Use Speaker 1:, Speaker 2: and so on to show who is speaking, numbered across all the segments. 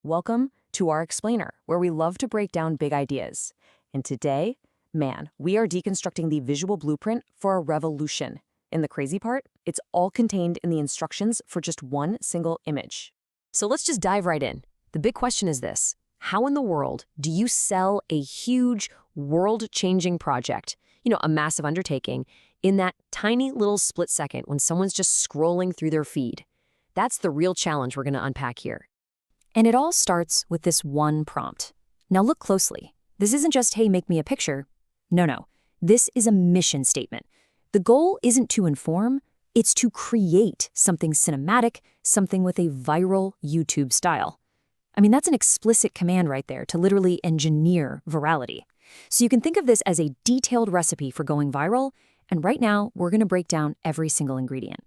Speaker 1: Welcome to our explainer, where we love to break down big ideas. And today, we are deconstructing the visual blueprint for a revolution. And the crazy part, it's all contained in the instructions for just one single image. So let's just dive right in. The big question is this: how in the world do you sell a huge, world-changing project, a massive undertaking, in that tiny little split second when someone's just scrolling through their feed? That's the real challenge we're going to unpack here. And it all starts with this one prompt. Now look closely. This isn't just, hey, make me a picture. No. This is a mission statement. The goal isn't to inform, it's to create something cinematic, something with a viral YouTube style. I mean, that's an explicit command right there to literally engineer virality. So you can think of this as a detailed recipe for going viral, and right now we're going to break down every single ingredient.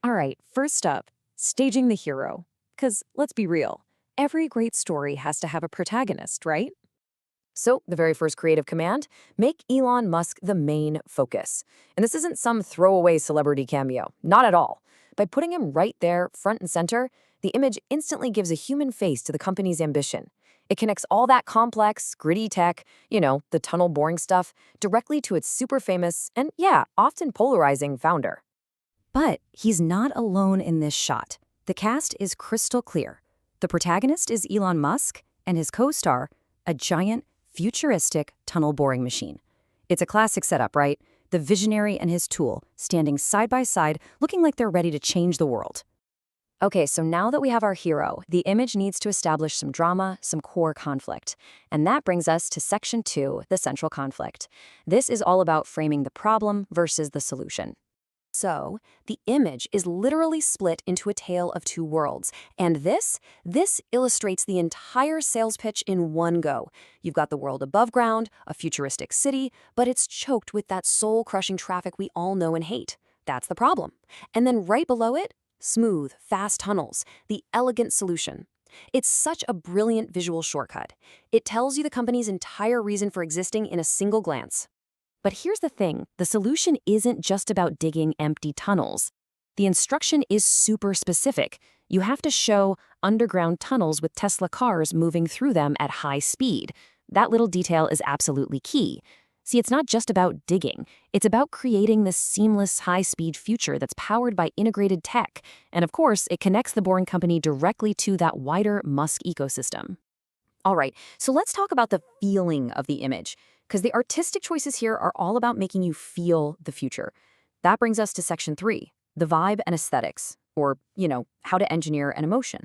Speaker 1: All right, first up, staging the hero. Because let's be real, every great story has to have a protagonist, right? So the very first creative command, make Elon Musk the main focus. And this isn't some throwaway celebrity cameo, not at all. By putting him right there, front and center, the image instantly gives a human face to the company's ambition. It connects all that complex, gritty tech, the tunnel boring stuff, directly to its super famous and, often polarizing founder. But he's not alone in this shot. The cast is crystal clear. The protagonist is Elon Musk, and his co-star, a giant, futuristic tunnel boring machine. It's a classic setup, right? The visionary and his tool standing side by side, looking like they're ready to change the world. Okay, so now that we have our hero, the image needs to establish some drama, some core conflict. And that brings us to section 2, the central conflict. This is all about framing the problem versus the solution. So, the image is literally split into a tale of two worlds. And this illustrates the entire sales pitch in one go. You've got the world above ground, a futuristic city, but it's choked with that soul-crushing traffic we all know and hate. That's the problem. And then right below it, smooth, fast tunnels, the elegant solution. It's such a brilliant visual shortcut. It tells you the company's entire reason for existing in a single glance. But here's the thing, the solution isn't just about digging empty tunnels. The instruction is super specific. You have to show underground tunnels with Tesla cars moving through them at high speed. That little detail is absolutely key. See, it's not just about digging. It's about creating this seamless, high-speed future that's powered by integrated tech. And of course, it connects the Boring Company directly to that wider Musk ecosystem. All right, so let's talk about the feeling of the image, because the artistic choices here are all about making you feel the future. That brings us to section 3, the vibe and aesthetics, or, how to engineer an emotion.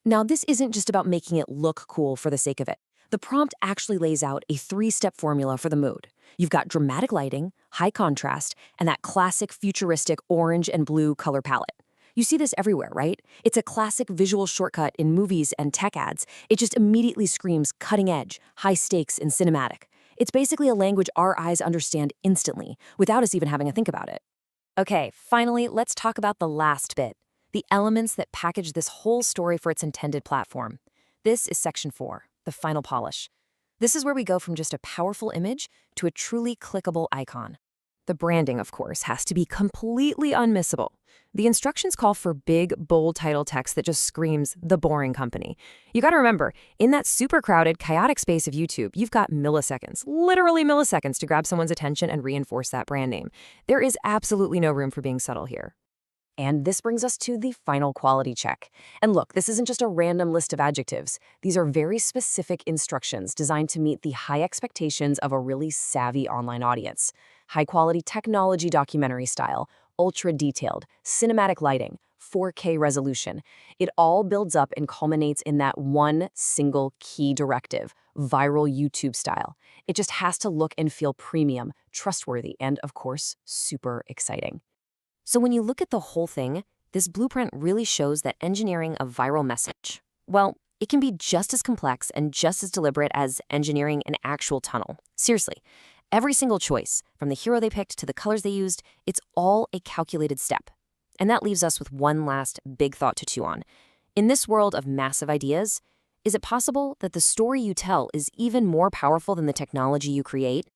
Speaker 1: Now, this isn't just about making it look cool for the sake of it. The prompt actually lays out a 3-step formula for the mood. You've got dramatic lighting, high contrast, and that classic futuristic orange and blue color palette. You see this everywhere, right? It's a classic visual shortcut in movies and tech ads. It just immediately screams cutting edge, high stakes, and cinematic. It's basically a language our eyes understand instantly, without us even having to think about it. Okay, finally, let's talk about the last bit, the elements that package this whole story for its intended platform. This is section 4, the final polish. This is where we go from just a powerful image to a truly clickable icon. The branding, of course, has to be completely unmissable. The instructions call for big, bold title text that just screams, The Boring Company. You gotta remember, in that super crowded, chaotic space of YouTube, you've got milliseconds, literally milliseconds, to grab someone's attention and reinforce that brand name. There is absolutely no room for being subtle here. And this brings us to the final quality check. And look, this isn't just a random list of adjectives. These are very specific instructions designed to meet the high expectations of a really savvy online audience. High-quality technology documentary style, ultra-detailed, cinematic lighting, 4K resolution. It all builds up and culminates in that one single key directive, viral YouTube style. It just has to look and feel premium, trustworthy, and, of course, super exciting. So when you look at the whole thing, this blueprint really shows that engineering a viral message, well, it can be just as complex and just as deliberate as engineering an actual tunnel. Seriously. Every single choice, from the hero they picked to the colors they used, it's all a calculated step. And that leaves us with one last big thought to chew on. In this world of massive ideas, is it possible that the story you tell is even more powerful than the technology you create?